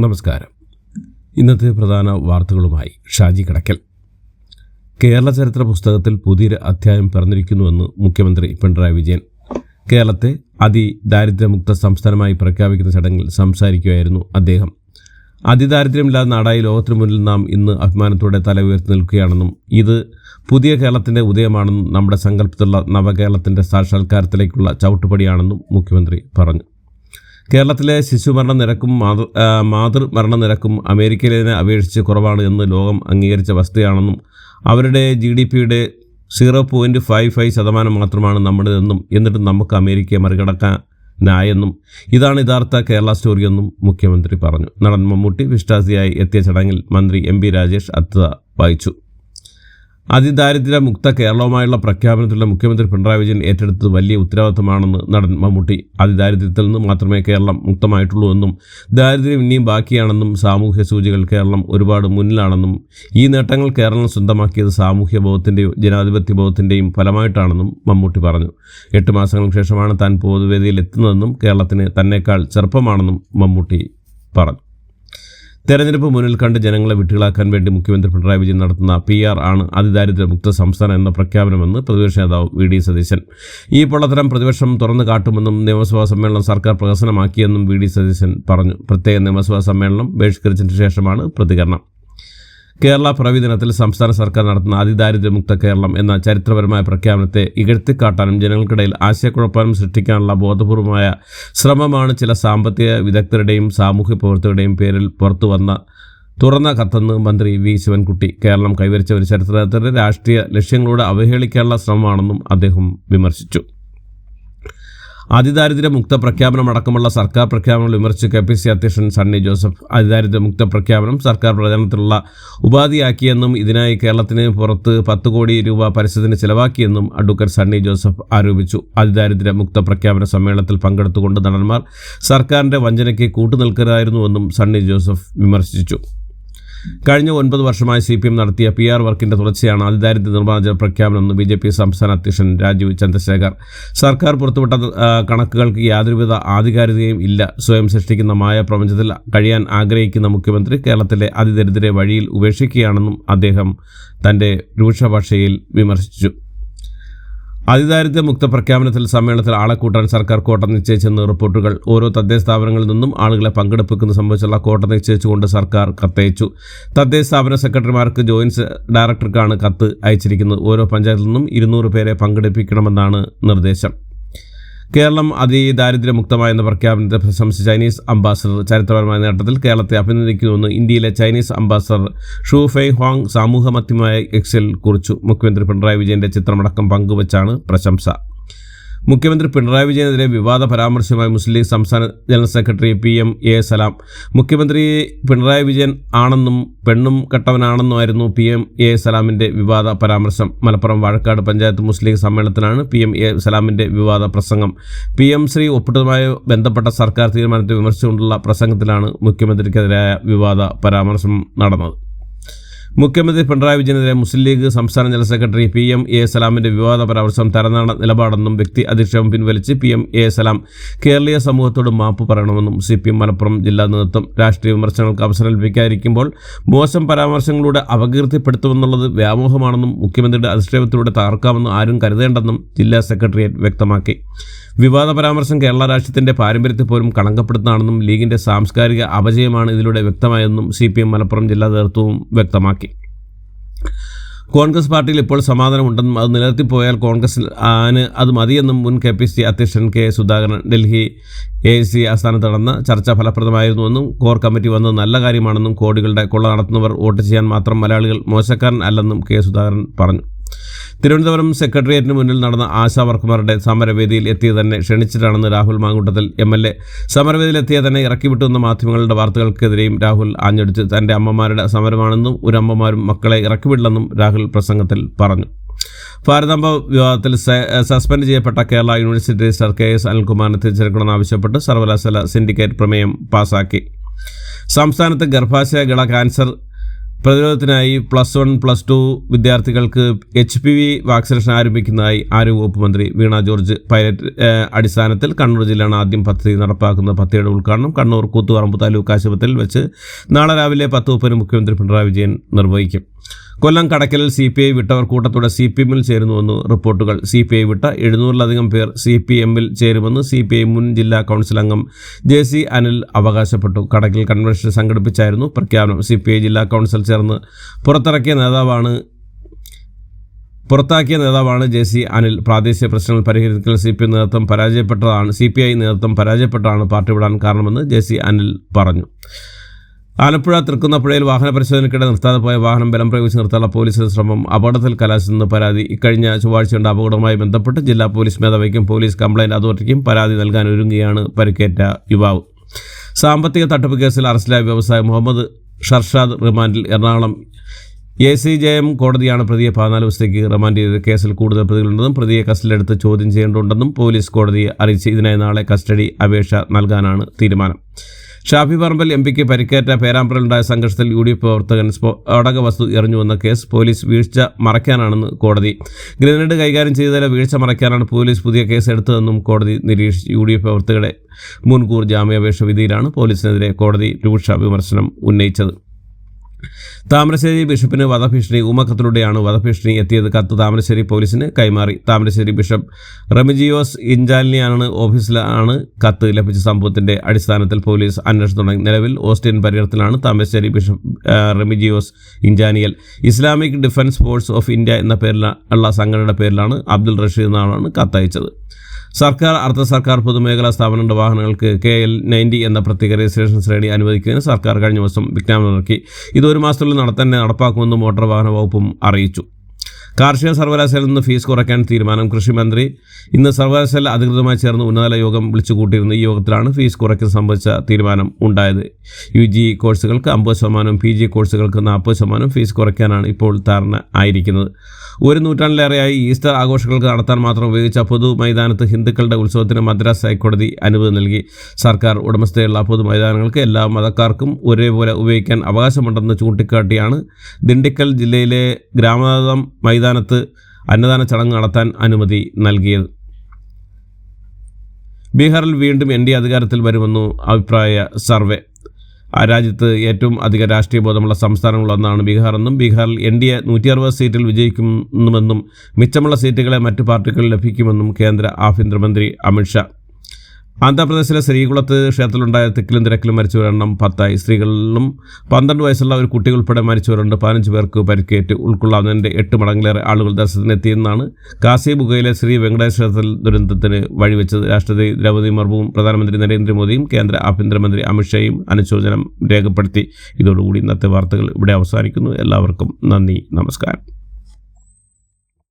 നമസ്കാരം. ഇന്നത്തെ പ്രധാന വാർത്തകളുമായി ഷാജി കടക്കൽ. കേരള ചരിത്ര പുസ്തകത്തിൽ പുതിയൊരു അധ്യായം പിറന്നിരിക്കുന്നുവെന്ന് മുഖ്യമന്ത്രി പിണറായി വിജയൻ. കേരളത്തെ അതിദാരിദ്ര്യമുക്ത സംസ്ഥാനമായി പ്രഖ്യാപിക്കുന്ന ചടങ്ങിൽ സംസാരിക്കുകയായിരുന്നു അദ്ദേഹം. അതിദാരിദ്ര്യമില്ലാത്ത നാടായി ലോകത്തിനു മുന്നിൽ നാം ഇന്ന് അഭിമാനത്തോടെ തല ഉയർത്തി നിൽക്കുകയാണെന്നും ഇത് പുതിയ കേരളത്തിൻ്റെ ഉദയമാണെന്നും നമ്മുടെ സങ്കല്പത്തിലുള്ള നവകേരളത്തിൻ്റെ സാക്ഷാത്കാരത്തിലേക്കുള്ള ചവിട്ടുപടിയാണെന്നും മുഖ്യമന്ത്രി പറഞ്ഞു. കേരളത്തിലെ ശിശുമരണ നിരക്കും മാതൃമരണ നിരക്കും അമേരിക്കയിലെ അപേക്ഷിച്ച് കുറവാണ് എന്ന് ലോകം അംഗീകരിച്ച വസ്തുതയാണെന്നും അവരുടെ GDPയുടെ 0.55% മാത്രമാണ് നമ്മുടേതെന്നും എന്നിട്ടും നമുക്ക് അമേരിക്കയെ മറികടക്കാനായെന്നും ഇതാണ് യഥാർത്ഥ കേരള സ്റ്റോറിയെന്നും മുഖ്യമന്ത്രി പറഞ്ഞു. നടൻ മമ്മൂട്ടി വിശിഷ്ടാതിഥിയായി എത്തിയ ചടങ്ങിൽ മന്ത്രി MP രാജേഷ് അധ്യക്ഷത വഹിച്ചു. അതിദാരിദ്ര്യമുക്ത കേരളവുമായുള്ള പ്രഖ്യാപനത്തിലുള്ള മുഖ്യമന്ത്രി പിണറായി വിജയൻ ഏറ്റെടുത്തത് വലിയ ഉത്തരവാദിത്തമാണെന്ന് നടൻ മമ്മൂട്ടി. അതിദാരിദ്ര്യത്തിൽ നിന്ന് മാത്രമേ കേരളം മുക്തമായിട്ടുള്ളൂ എന്നും ദാരിദ്ര്യം ഇനിയും ബാക്കിയാണെന്നും സാമൂഹ്യ സൂചികൾ കേരളം ഒരുപാട് മുന്നിലാണെന്നും ഈ നേട്ടങ്ങൾ കേരളം സ്വന്തമാക്കിയത് സാമൂഹ്യ ബോധത്തിൻ്റെയും ജനാധിപത്യ ബോധത്തിൻ്റെയും ഫലമായിട്ടാണെന്നും മമ്മൂട്ടി പറഞ്ഞു. 8 മാസങ്ങൾക്ക് ശേഷമാണ് താൻ പൊതുവേദിയിൽ എത്തുന്നതെന്നും കേരളത്തിന് തന്നേക്കാൾ ചെറുപ്പമാണെന്നും മമ്മൂട്ടി പറഞ്ഞു. തെരഞ്ഞെടുപ്പ് മുന്നിൽ കണ്ട് ജനങ്ങളെ വിട്ടുകളാക്കാൻ വേണ്ടി മുഖ്യമന്ത്രി പിണറായി വിജയൻ നടത്തുന്ന PR ആണ് അതിദാരിദ്ര്യമുക്ത സംസ്ഥാനം എന്ന പ്രഖ്യാപനമെന്ന് പ്രതിപക്ഷ നേതാവ് VD സതീശൻ. ഈ പൊള്ളത്തരം പ്രതിപക്ഷം തുറന്നു കാട്ടുമെന്നും നിയമസഭാ സമ്മേളനം സർക്കാർ പ്രഹസനമാക്കിയെന്നും VD സതീശൻ പറഞ്ഞു. പ്രത്യേക നിയമസഭാ സമ്മേളനം ബഹിഷ്കരിച്ചതിന് ശേഷമാണ് പ്രതികരണം. കേരള പിറവി ദിനത്തിൽ സംസ്ഥാന സർക്കാർ നടത്തുന്ന അതിദാരിദ്ര്യമുക്ത കേരളം എന്ന ചരിത്രപരമായ പ്രഖ്യാപനത്തെ ഇകഴ്ത്തിക്കാട്ടാനും ജനങ്ങൾക്കിടയിൽ ആശയക്കുഴപ്പം സൃഷ്ടിക്കാനുള്ള ബോധപൂർവമായ ശ്രമമാണ് ചില സാമ്പത്തിക വിദഗ്ധരുടെയും സാമൂഹ്യ പ്രവർത്തകരുടെയും പേരിൽ പുറത്തു വന്ന തുറന്ന കത്തെന്ന് മന്ത്രി V ശിവൻകുട്ടി. കേരളം കൈവരിച്ച ഒരു ചരിത്രത്തിന്റെ രാഷ്ട്രീയ ലക്ഷ്യങ്ങളോട് അവഹേളിക്കാനുള്ള ശ്രമമാണെന്നും അദ്ദേഹം വിമർശിച്ചു. അതിദാരിദ്ര്യമുക്ത പ്രഖ്യാപനമടക്കമുള്ള സർക്കാർ പ്രഖ്യാപനങ്ങൾ വിമർശിച്ച് KPCC അധ്യക്ഷൻ സണ്ണി ജോസഫ് അതിദാരിദ്ര്യമുക്ത പ്രഖ്യാപനം സർക്കാർ പ്രചാരണത്തിലുള്ള ഉപാധിയാക്കിയെന്നും ഇതിനായി കേരളത്തിന് പുറത്ത് 10 കോടി രൂപ പരസ്യത്തിന് ചിലവാക്കിയെന്നും അഡ്വക്കേറ്റ് സണ്ണി ജോസഫ് ആരോപിച്ചു. അതിദാരിദ്ര്യമുക്ത പ്രഖ്യാപന സമ്മേളനത്തിൽ പങ്കെടുത്തുകൊണ്ട് നടന്മാർ സർക്കാരിൻ്റെ വഞ്ചനയ്ക്ക് കൂട്ടുനിൽക്കരുതായിരുന്നുവെന്നും സണ്ണി ജോസഫ് വിമർശിച്ചു. കഴിഞ്ഞ 9 വർഷമായി CPM നടത്തിയ PR വർക്കിൻ്റെ തുടർച്ചയാണ് അതിദാരിദ്ര്യ നിർമ്മാർജ്ജന പ്രഖ്യാപനമെന്ന് BJP സംസ്ഥാന അധ്യക്ഷൻ രാജീവ് ചന്ദ്രശേഖർ. സർക്കാർ പുറത്തുവിട്ട കണക്കുകൾക്ക് യാതൊരുവിധ ആധികാരികതയും ഇല്ല. സ്വയം സൃഷ്ടിക്കുന്ന മായ പ്രപഞ്ചത്തിൽ കഴിയാൻ ആഗ്രഹിക്കുന്ന മുഖ്യമന്ത്രി കേരളത്തിലെ അതിദരിദ്രരെ വഴിയിൽ ഉപേക്ഷിക്കുകയാണെന്നും അദ്ദേഹം തൻ്റെ രൂക്ഷഭാഷയിൽ വിമർശിച്ചു. അതിദാരിദ്ര്യമുക്ത പ്രഖ്യാപനത്തിൽ സമ്മേളനത്തിൽ ആളെ കൂട്ടാൻ സർക്കാർ കോട്ട നിശ്ചയിച്ചെന്ന് റിപ്പോർട്ടുകൾ. ഓരോ തദ്ദേശ സ്ഥാപനങ്ങളിൽ നിന്നും ആളുകളെ പങ്കെടുപ്പിക്കുന്നത് സംബന്ധിച്ചുള്ള കോട്ട നിശ്ചയിച്ചുകൊണ്ട് സർക്കാർ കത്തയച്ചു. തദ്ദേശ സ്ഥാപന സെക്രട്ടറിമാർക്ക് ജോയിന്റ് ഡയറക്ടർക്കാണ് കത്ത് അയച്ചിരിക്കുന്നത്. ഓരോ പഞ്ചായത്തിൽ നിന്നും 200 പേരെ പങ്കെടുപ്പിക്കണമെന്നാണ് നിർദ്ദേശം. കേരളം അതിദാരിദ്ര്യമുക്തമായെന്ന പ്രഖ്യാപനത്തെ പ്രശംസിച്ച ചൈനീസ് അംബാസഡർ ചരിത്രപരമായ നേട്ടത്തിൽ കേരളത്തെ അഭിനന്ദിക്കുന്നുവെന്ന് ഇന്ത്യയിലെ ചൈനീസ് അംബാസഡർ ഷു ഫെയ് ഹോങ് സമൂഹമാധ്യമമായ Xൽ കുറിച്ചു. മുഖ്യമന്ത്രി പിണറായി വിജയൻ്റെ ചിത്രമടക്കം പങ്കുവച്ചാണ് പ്രശംസ. മുഖ്യമന്ത്രി പിണറായി വിജയനെതിരെ വിവാദ പരാമർശമായി മുസ്ലിം ലീഗ് സംസ്ഥാന ജനറൽ സെക്രട്ടറി PMA സലാം. മുഖ്യമന്ത്രി പിണറായി വിജയൻ ആണെന്നും പെണ്ണും കെട്ടവനാണെന്നുമായിരുന്നു PMA സലാമിൻ്റെ വിവാദ പരാമർശം. മലപ്പുറം വാഴക്കാട് പഞ്ചായത്ത് മുസ്ലിം ലീഗ് സമ്മേളനത്തിലാണ് PMA സലാമിൻ്റെ വിവാദ പ്രസംഗം. PM3 ഒപ്പിട്ടതുമായി ബന്ധപ്പെട്ട സർക്കാർ തീരുമാനത്തെ വിമർശിച്ചുകൊണ്ടുള്ള പ്രസംഗത്തിലാണ് മുഖ്യമന്ത്രിക്കെതിരായ വിവാദ പരാമർശം നടന്നത്. മുഖ്യമന്ത്രി പിണറായി വിജയനെതിരെ മുസ്ലിം ലീഗ് സംസ്ഥാന ജനറൽ സെക്രട്ടറി PMA സലാമിൻ്റെ വിവാദ പരാമർശം തരംതാണ നിലപാടെന്നും വ്യക്തി അധിക്ഷേപം പിൻവലിച്ച് PMA സലാം കേരളീയ സമൂഹത്തോട് മാപ്പ് പറയണമെന്നും CPM മലപ്പുറം ജില്ലാ നേതൃത്വം. രാഷ്ട്രീയ വിമർശനങ്ങൾക്ക് അവസരം ലഭിക്കാതിരിക്കുമ്പോൾ മോശം പരാമർശങ്ങളിലൂടെ അപകീർത്തിപ്പെടുത്തുമെന്നുള്ളത് വ്യാമോഹമാണെന്നും മുഖ്യമന്ത്രിയുടെ അധിക്ഷേപത്തിലൂടെ തകർക്കാമെന്ന് ആരും കരുതേണ്ടെന്നും ജില്ലാ സെക്രട്ടേറിയറ്റ് വ്യക്തമാക്കി. വിവാദ പരാമർശം കേരള രാഷ്ട്രീയത്തിൻ്റെ പാരമ്പര്യത്തെ പോലും കളങ്കപ്പെടുത്താണെന്നും ലീഗിൻ്റെ സാംസ്കാരിക അപജയമാണ് ഇതിലൂടെ വ്യക്തമായെന്നും CPM മലപ്പുറം ജില്ലാ നേതൃത്വവും വ്യക്തമാക്കി. കോൺഗ്രസ് പാർട്ടിയിൽ ഇപ്പോൾ സമാധാനമുണ്ടെന്നും അത് നിലനിർത്തിപ്പോയാൽ കോൺഗ്രസിന് അത് മതിയെന്നും മുൻ KPCC അധ്യക്ഷൻ K സുധാകരൻ. ഡൽഹി AIC ആസ്ഥാനത്ത് നടന്ന ചർച്ച ഫലപ്രദമായിരുന്നുവെന്നും കോർ കമ്മിറ്റി വന്നത് നല്ല കാര്യമാണെന്നും കോടികളുടെ കൊള്ള നടത്തുന്നവർ വോട്ട് ചെയ്യാൻ മാത്രം മലയാളികൾ മോശക്കാരൻ അല്ലെന്നും K സുധാകരൻ പറഞ്ഞു. തിരുവനന്തപുരം സെക്രട്ടേറിയറ്റിന് മുന്നിൽ നടന്ന ആശാ വർക്കർമാരുടെ സമരവേദിയിൽ എത്തിയത് തന്നെ ക്ഷണിച്ചിട്ടാണെന്ന് രാഹുൽ മാങ്കൂട്ടത്തിൽ MLA. സമരവേദിയിലെത്തിയ തന്നെ ഇറക്കിവിട്ടുവെന്ന മാധ്യമങ്ങളുടെ വാർത്തകൾക്കെതിരെയും രാഹുൽ ആഞ്ഞടിച്ച് തൻ്റെ അമ്മമാരുടെ സമരമാണെന്നും ഒരു അമ്മമാരും മക്കളെ ഇറക്കിവിടില്ലെന്നും രാഹുൽ പ്രസംഗത്തിൽ പറഞ്ഞു. ഭാരതാംബ വിവാദത്തിൽ സസ്പെൻഡ് ചെയ്യപ്പെട്ട കേരള യൂണിവേഴ്സിറ്റി രജിസ്ട്രാർ KS അനിൽകുമാറിനെ തിരിച്ചെടുക്കണമെന്നാവശ്യപ്പെട്ട് സർവകലാശാല സിൻഡിക്കേറ്റ് പ്രമേയം പാസാക്കി. സംസ്ഥാനത്ത് ഗർഭാശയ ഗള ക്യാൻസർ പ്രതിരോധത്തിനായി +1, +2 വിദ്യാർത്ഥികൾക്ക് HPV വാക്സിനേഷൻ ആരംഭിക്കുന്നതായി ആരോഗ്യവകുപ്പ് മന്ത്രി വീണ ജോർജ്. പൈലറ്റ് അടിസ്ഥാനത്തിൽ കണ്ണൂർ ജില്ലയാണ് ആദ്യം പദ്ധതി നടപ്പാക്കുന്നത്. പദ്ധതിയുടെ ഉദ്ഘാടനം കണ്ണൂർ കൂത്തുപറമ്പ് താലൂക്ക് ആശുപത്രിയിൽ വെച്ച് നാളെ രാവിലെ 10:30 മുഖ്യമന്ത്രി പിണറായി വിജയൻ നിർവഹിക്കും. കൊല്ലം കടയ്ക്കലിൽ CPI വിട്ടവർ കൂട്ടത്തോടെ CPM-ൽ ചേരുന്നുവെന്ന് റിപ്പോർട്ടുകൾ. CPI വിട്ട 700-ലധികം പേർ CPM-ൽ ചേരുമെന്ന് CPI മുൻ ജില്ലാ കൗൺസിൽ അംഗം JC അനിൽ അവകാശപ്പെട്ടു. കടയ്ക്കൽ കൺവെൻഷൻ സംഘടിപ്പിച്ചായിരുന്നു പ്രഖ്യാപനം. CPI ജില്ലാ കൗൺസിൽ ചേർന്ന് പുറത്താക്കിയ നേതാവാണ് JC അനിൽ. പ്രാദേശിക പ്രശ്നങ്ങൾ പരിഹരിക്കൽ CPI നേതൃത്വം പരാജയപ്പെട്ടതാണ് പാർട്ടി വിടാൻ കാരണമെന്ന് JC അനിൽ പറഞ്ഞു. ആലപ്പുഴ തൃക്കുന്നപ്പുഴയിൽ വാഹന പരിശോധനയ്ക്കിടെ നിർത്താതെ പോയ വാഹനം ബലം പ്രയോഗിച്ച് നിർത്താനുള്ള പോലീസിന്റെ ശ്രമം അപകടത്തിൽ കലാശിച്ചെന്ന് പരാതി. ഇക്കഴിഞ്ഞ ചൊവ്വാഴ്ചയുണ്ട് അപകടവുമായി ബന്ധപ്പെട്ട് ജില്ലാ പോലീസ് മേധാവിക്കും പോലീസ് കംപ്ലയിന്റ് അതോറിറ്റിക്കും പരാതി നൽകാൻ ഒരുങ്ങുകയാണ് പരിക്കേറ്റ യുവാവ്. സാമ്പത്തിക തട്ടിപ്പ് കേസിൽ അറസ്റ്റിലായ വ്യവസായി മുഹമ്മദ് ഷർഷാദ് റിമാൻഡിൽ. എറണാകുളം ACJM കോടതിയാണ് പ്രതിയെ 14 ദിവസത്തേക്ക് റിമാൻഡ് ചെയ്തത്. കേസിൽ കൂടുതൽ പ്രതികളുണ്ടെന്നും പ്രതിയെ കസ്റ്റഡിയിലെടുത്ത് ചോദ്യം ചെയ്യേണ്ടതുണ്ടെന്നും പോലീസ് കോടതിയെ അറിയിച്ച് ഇതിനായി നാളെ കസ്റ്റഡി അപേക്ഷ നൽകാനാണ് തീരുമാനം. ഷാഫി പറമ്പിൽ MPക്ക് പരിക്കേറ്റ പേരാമ്പ്രയിലുണ്ടായ സംഘർഷത്തിൽ UDF പ്രവർത്തകൻ സ്ഫോടക വസ്തു എറിഞ്ഞുവെന്ന കേസ് പോലീസ് വീഴ്ച മറയ്ക്കാനാണെന്ന് കോടതി. ഗ്രനേഡ് കൈകാര്യം ചെയ്തതിലെ വീഴ്ച മറയ്ക്കാനാണ് പോലീസ് പുതിയ കേസ് എടുത്തതെന്നും കോടതി നിരീക്ഷിച്ചു. UDF പ്രവർത്തകരുടെ മുൻകൂർ ജാമ്യാപേക്ഷ വിധിയിലാണ് പോലീസിനെതിരെ കോടതി രൂക്ഷ വിമർശനം ഉന്നയിച്ചത്. താമരശ്ശേരി ബിഷപ്പിന് വധഭീഷണി. ഊമക്കത്തിലൂടെയാണ് വധഭീഷണി എത്തിയത്. കത്ത് താമരശ്ശേരി പോലീസിന് കൈമാറി. താമരശ്ശേരി ബിഷപ്പ് റെമിജിയോസ് ഇഞ്ചാലിനിയാണ് ഓഫീസിലാണ് കത്ത് ലഭിച്ച സംഭവത്തിന്റെ അടിസ്ഥാനത്തിൽ പോലീസ് അന്വേഷണം തുടങ്ങി. നിലവിൽ ഓസ്ട്രിയൻ പര്യടനത്തിലാണ് Thamarassery bishop Remigiose Inchananiyil. Islamic Defence Force of India എന്ന പേരിലുള്ള സംഘടനയുടെ പേരിലാണ് അബ്ദുൾ റഷീദ് എന്നാണ് കത്തയച്ചത്. സർക്കാർ അർദ്ധ സർക്കാർ പൊതുമേഖലാ സ്ഥാപനങ്ങളുടെ വാഹനങ്ങൾക്ക് KL 90 എന്ന പ്രത്യേക രജിസ്ട്രേഷൻ ശ്രേണി അനുവദിക്കുന്നതിന് സർക്കാർ കഴിഞ്ഞ ദിവസം വിജ്ഞാപനം ഇറക്കി. ഇത് 1 മാസത്തിനുള്ളിൽ നടപ്പാക്കുമെന്ന് മോട്ടോർ വാഹന വകുപ്പും അറിയിച്ചു. കാർഷിക സർവകലാശാലയിൽ നിന്ന് ഫീസ് കുറയ്ക്കാൻ തീരുമാനം. കൃഷിമന്ത്രി ഇന്ന് സർവകലാശാല അധികൃതരുമായി ചേർന്ന് ഉന്നതതല യോഗം വിളിച്ചുകൂട്ടിയിരുന്നു. ഈ യോഗത്തിലാണ് ഫീസ് കുറയ്ക്കുന്ന സംബന്ധിച്ച തീരുമാനം ഉണ്ടായത്. UG കോഴ്സുകൾക്ക് 50%, PG കോഴ്സുകൾക്ക് 40% ഫീസ് കുറയ്ക്കാനാണ് ഇപ്പോൾ ധാരണ ആയിരിക്കുന്നത്. 1 നൂറ്റാണ്ടിലേറെയായി ഈസ്റ്റർ ആഘോഷങ്ങൾക്ക് നടത്താൻ മാത്രം ഉപയോഗിച്ച പൊതു മൈതാനത്ത് ഹിന്ദുക്കളുടെ ഉത്സവത്തിന് മദ്രാസ് ഹൈക്കോടതി അനുമതി നൽകി. സർക്കാർ ഉടമസ്ഥതയുള്ള പൊതു മൈതാനങ്ങൾക്ക് എല്ലാ മതക്കാർക്കും ഒരേപോലെ ഉപയോഗിക്കാൻ അവകാശമുണ്ടെന്ന് ചൂണ്ടിക്കാട്ടിയാണ് ദിണ്ടിക്കൽ ജില്ലയിലെ ഗ്രാമനാഥം മൈതാനത്ത് അന്നദാന ചടങ്ങ് നടത്താൻ അനുമതി നൽകിയത്. ബീഹാറിൽ വീണ്ടും NDA അധികാരത്തിൽ വരുമെന്നു അഭിപ്രായ സർവേ. രാജ്യത്ത് ഏറ്റവും അധിക രാഷ്ട്രീയ ബോധമുള്ള സംസ്ഥാനങ്ങളൊന്നാണ് ബീഹാറെന്നും ബീഹാറിൽ NDA 160 സീറ്റിൽ വിജയിക്കുമെന്നും മിച്ചമുള്ള സീറ്റുകളെ മറ്റു പാർട്ടികൾ ലഭിക്കുമെന്നും കേന്ദ്ര ആഭ്യന്തരമന്ത്രി അമിത്ഷാ. ആന്ധ്രാപ്രദേശിലെ ശ്രീകുളത്ത് ക്ഷേത്രത്തിലുണ്ടായ തിക്കിലും തിരക്കിലും മരിച്ചവരുടെ എണ്ണം 10ആയി. സ്ത്രീകളിലും 12 വയസ്സുള്ള ഒരു കുട്ടി ഉൾപ്പെടെ മരിച്ചവരുണ്ട്. 15 പേർക്ക് പരിക്കേറ്റ്. ഉൾക്കൊള്ളാവുന്നതിൻ്റെ 8 മടങ്ങിലേറെ ആളുകൾ ദർശനത്തിനെത്തിയെന്നാണ് കാസിബുഗയിലെ ശ്രീ വെങ്കടേശ്വര ക്ഷേത്രത്തിൽ ദുരന്തത്തിന് വഴിവെച്ചത്. രാഷ്ട്രപതി ദ്രൗപദി മുർമുവും പ്രധാനമന്ത്രി നരേന്ദ്രമോദിയും കേന്ദ്ര ആഭ്യന്തരമന്ത്രി അമിത്ഷായും അനുശോചനം രേഖപ്പെടുത്തി. ഇതോടുകൂടി ഇന്നത്തെ വാർത്തകൾ ഇവിടെ അവസാനിക്കുന്നു. എല്ലാവർക്കും നന്ദി, നമസ്കാരം.